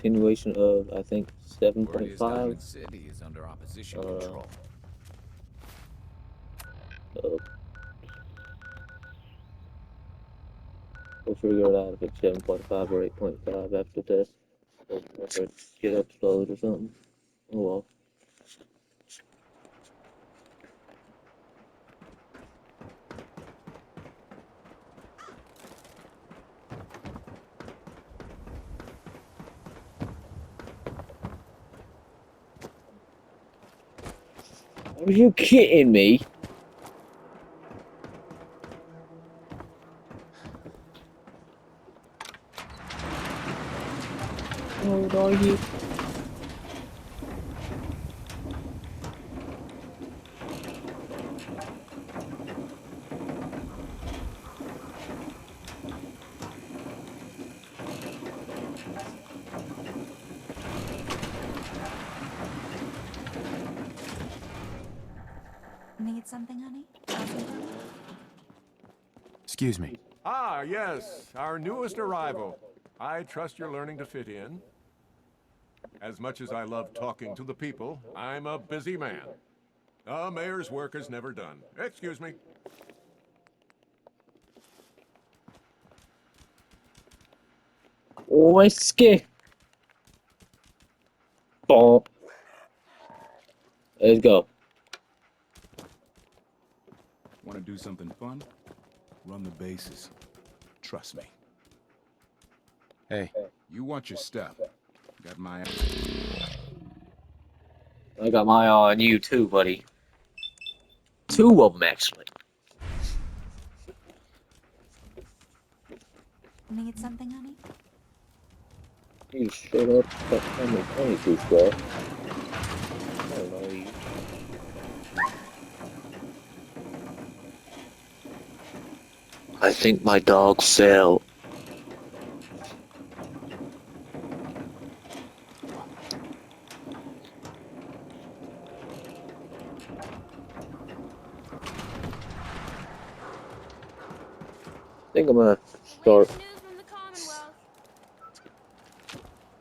continuation of I think Word is 7.5. Diamond City is under opposition Uh, control. uh, we'll figure it out if it's 7.5 or 8.5 after this. Or it get uploaded or something. Oh well. Are you kidding me? How old are you? Need something, honey? Awesome. Excuse me. Ah, yes, our newest arrival. I trust you're learning to fit in. As much as I love talking to the people, I'm a busy man. A mayor's work is never done. Excuse me. Whiskey. Bon. Let's go. Want to do something fun? Run the bases. Trust me. Hey, you watch your step. Got my... I got my eye on you too, buddy. Two of them actually. Need something, honey? You shut up. Stop telling me 22, bro. I don't know you. I think my dog fell. I think I'm gonna start. Latest news from the Commonwealth.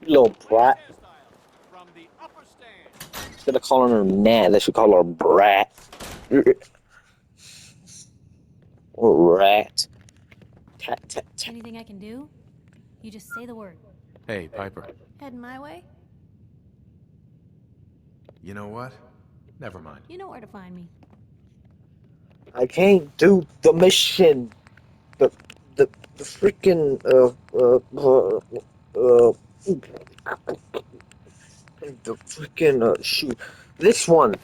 You little brat. From the upper stand. Instead of calling her Nat, they should call her Brat. Or Rat. Tat, tat, tat. Anything I can do? You just say the word. Hey, Piper. Heading my way? You know what? Never mind. You know where to find me. I can't do the mission. The the the freaking the freaking shoot. This one.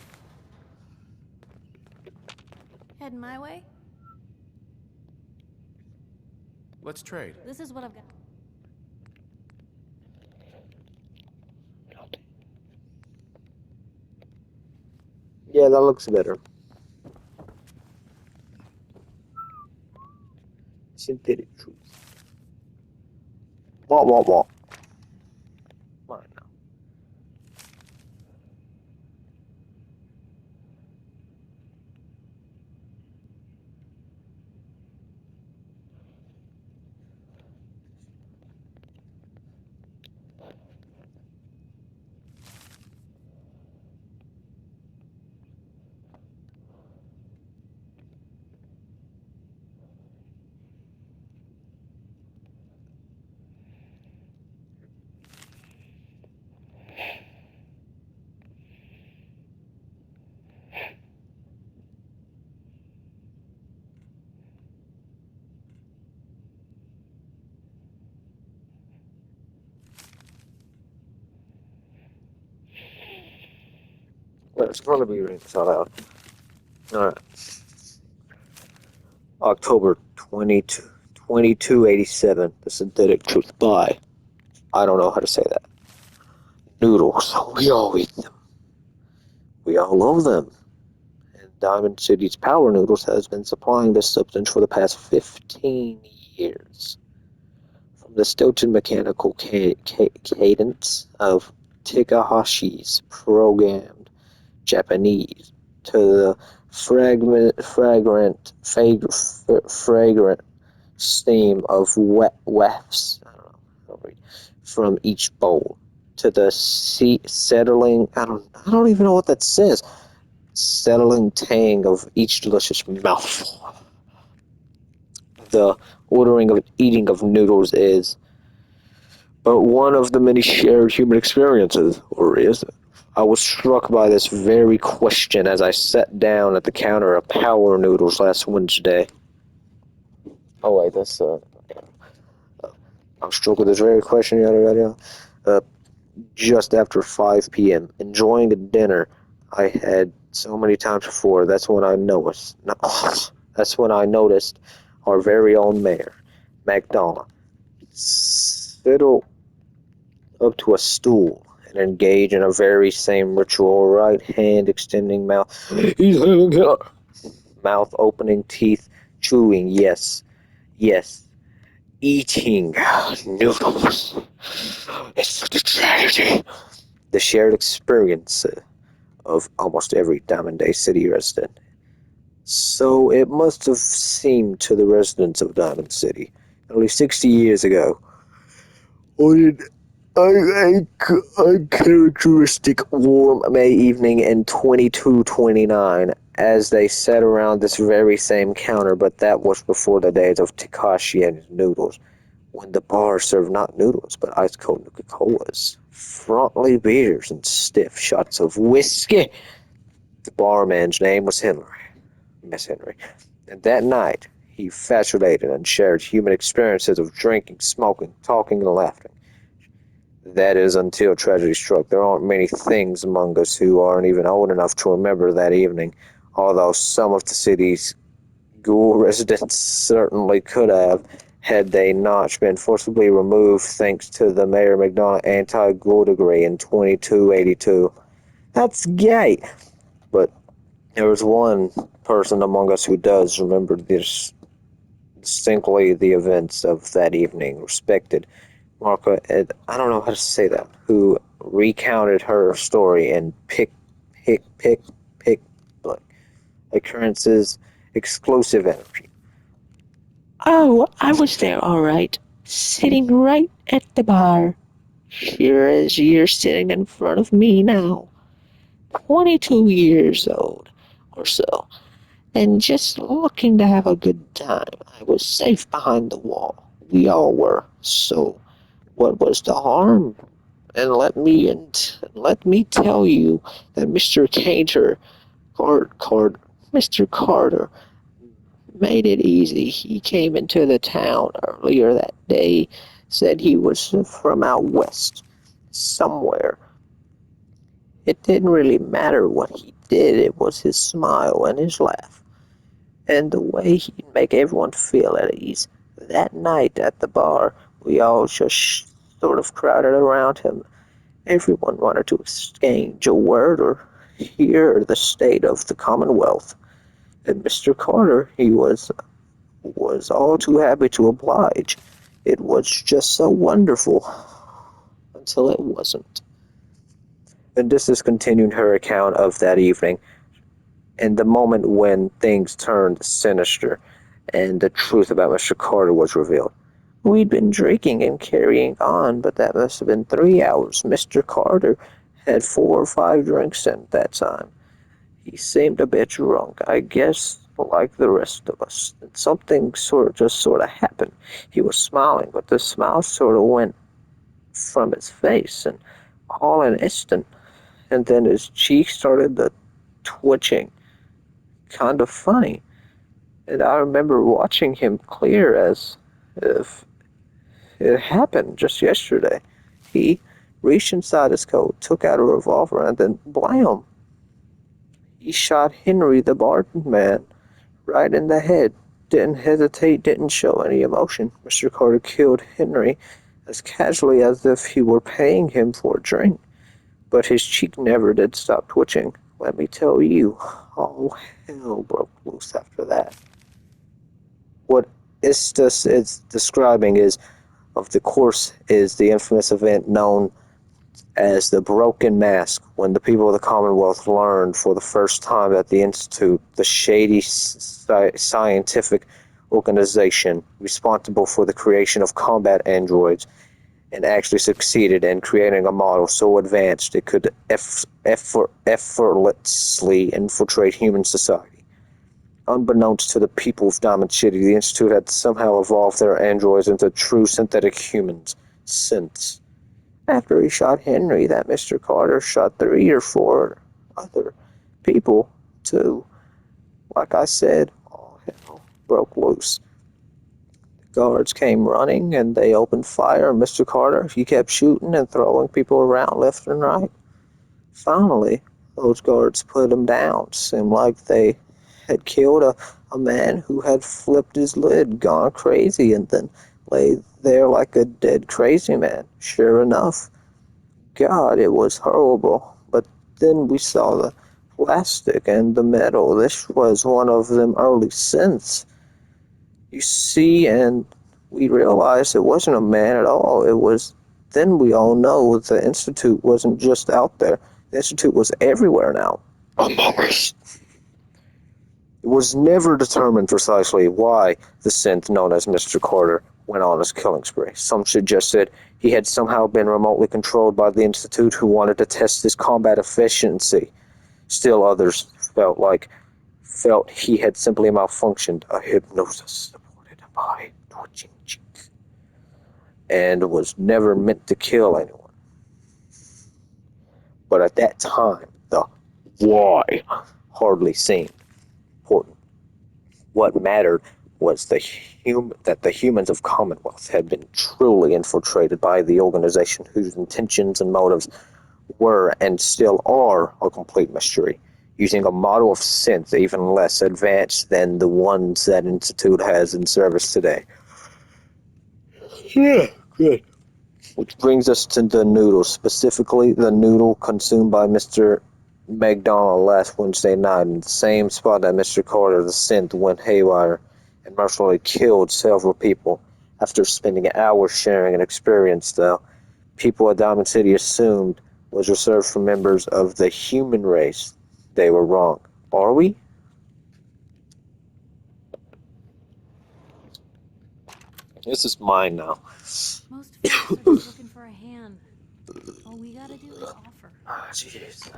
Heading my way? Let's trade. This is what I've got. Yeah, that looks better. Synthetic truth. What? Come on now. Let's probably be reading this out loud. Alright. October 2287. The Synthetic Truth by. I don't know how to say that. Noodles. We all eat them. We all love them. And Diamond City's Power Noodles has been supplying this substance for the past 15 years. From the stilted mechanical cadence of Takahashi's programmed Japanese to the fragrant steam of wet wefts from each bowl. to the settling. I don't even know what that says. Settling tang of each delicious mouthful. The ordering of eating of noodles is but one of the many shared human experiences, or is it? I was struck by this very question as I sat down at the counter of Power Noodles last Wednesday. Oh wait, that's I was struck with this very question, yada yada yada. Just after 5 p.m., enjoying a dinner I had so many times before. That's when I noticed. No, that's when I noticed our very own mayor, McDonough, sidle up to a stool and engage in a very same ritual, right hand extending mouth. He's having a mouth opening, teeth chewing, yes, yes, eating noodles. It's such a tragedy. The shared experience of almost every Diamond Day City resident. So it must have seemed to the residents of Diamond City, nearly 60 years ago, on a characteristic warm May evening in 2229, as they sat around this very same counter, but that was before the days of Takashi and his noodles, when the bar served not noodles, but ice-cold Nuka-Colas, frontly beers, and stiff shots of whiskey. The barman's name was Henry, Miss Henry, and that night he facilitated and shared human experiences of drinking, smoking, talking, and laughing. That is, until tragedy struck. There aren't many things among us who aren't even old enough to remember that evening, although some of the city's ghoul residents certainly could have, had they not been forcibly removed thanks to the Mayor McDonough anti-ghoul decree in 2282. That's gay, but there was one person among us who does remember this distinctly the events of that evening, respected Marco, I don't know how to say that, who recounted her story in pick, like, occurrences, exclusive energy. Oh, I was there all right, sitting right at the bar, sure as you're sitting in front of me now, 22 years old or so, and just looking to have a good time. I was safe behind the wall. We all were. So, what was the harm? And let me tell you that Mr. Carter made it easy. He came into the town earlier that day, said he was from out west, somewhere. It didn't really matter what he did, it was his smile and his laugh, and the way he'd make everyone feel at ease. That night at the bar, we all just sort of crowded around him. Everyone wanted to exchange a word or hear the state of the Commonwealth. And Mr. Carter, he was all too happy to oblige. It was just so wonderful until it wasn't. And this is continuing her account of that evening and the moment when things turned sinister and the truth about Mr. Carter was revealed. We'd been drinking and carrying on, but that must have been 3 hours. Mr. Carter had 4 or 5 drinks in that time. He seemed a bit drunk, I guess, like the rest of us. And something sort of happened. He was smiling, but the smile sort of went from his face, and all in an instant, and then his cheeks started twitching, kind of funny. And I remember watching him clear as if it happened just yesterday. He reached inside his coat, took out a revolver, and then blam! He shot Henry the barman right in the head. Didn't hesitate, didn't show any emotion. Mr. Carter killed Henry as casually as if he were paying him for a drink. But his cheek never did stop twitching. Let me tell you, all hell broke loose after that. What Istus is describing is, of the course, is the infamous event known as the Broken Mask, when the people of the Commonwealth learned for the first time that the Institute, the shady scientific organization responsible for the creation of combat androids and actually succeeded in creating a model so advanced it could effortlessly infiltrate human society. Unbeknownst to the people of Diamond City, the Institute had somehow evolved their androids into true synthetic humans, synths. After he shot Henry, that Mr. Carter shot 3 or 4 other people, too. Like I said, all hell broke loose. Guards came running and they opened fire on Mr. Carter. He kept shooting and throwing people around left and right. Finally, those guards put him down. Seemed like they had killed a man who had flipped his lid, gone crazy, and then lay there like a dead crazy man. Sure enough, God, it was horrible. But then we saw the plastic and the metal. This was one of them early synths. You see, and we realized it wasn't a man at all. It was, then we all know the Institute wasn't just out there. The Institute was everywhere now. Among us. It was never determined precisely why the synth known as Mr. Carter went on his killing spree. Some suggested he had somehow been remotely controlled by the Institute who wanted to test his combat efficiency. Still others felt he had simply malfunctioned, a hypnosis supported by twitching cheeks, and was never meant to kill anyone. But at that time, the why hardly seemed important. What mattered was that the humans of Commonwealth had been truly infiltrated by the organization whose intentions and motives were and still are a complete mystery, using a model of synth even less advanced than the ones that Institute has in service today. Yeah, good. Which brings us to the noodles, specifically the noodle consumed by Mr. McDonald last Wednesday night in the same spot that Mr. Carter, the synth, went haywire and mercifully killed several people after spending hours sharing an experience that people at Diamond City assumed was reserved for members of the human race. They were wrong. Are we? This is mine now. Most folks are just looking for a hand. All we gotta do is offer. Ah, jeez.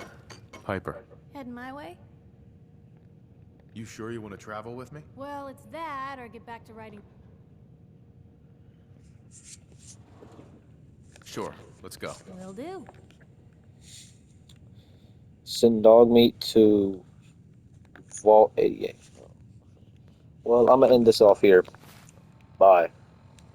Piper, Heading my way? you sure you want to travel with me? Well, it's that or get back to writing. Sure, let's go. Will do. Send dog meat to Vault 88. Well, I'm going to end this off here. Bye.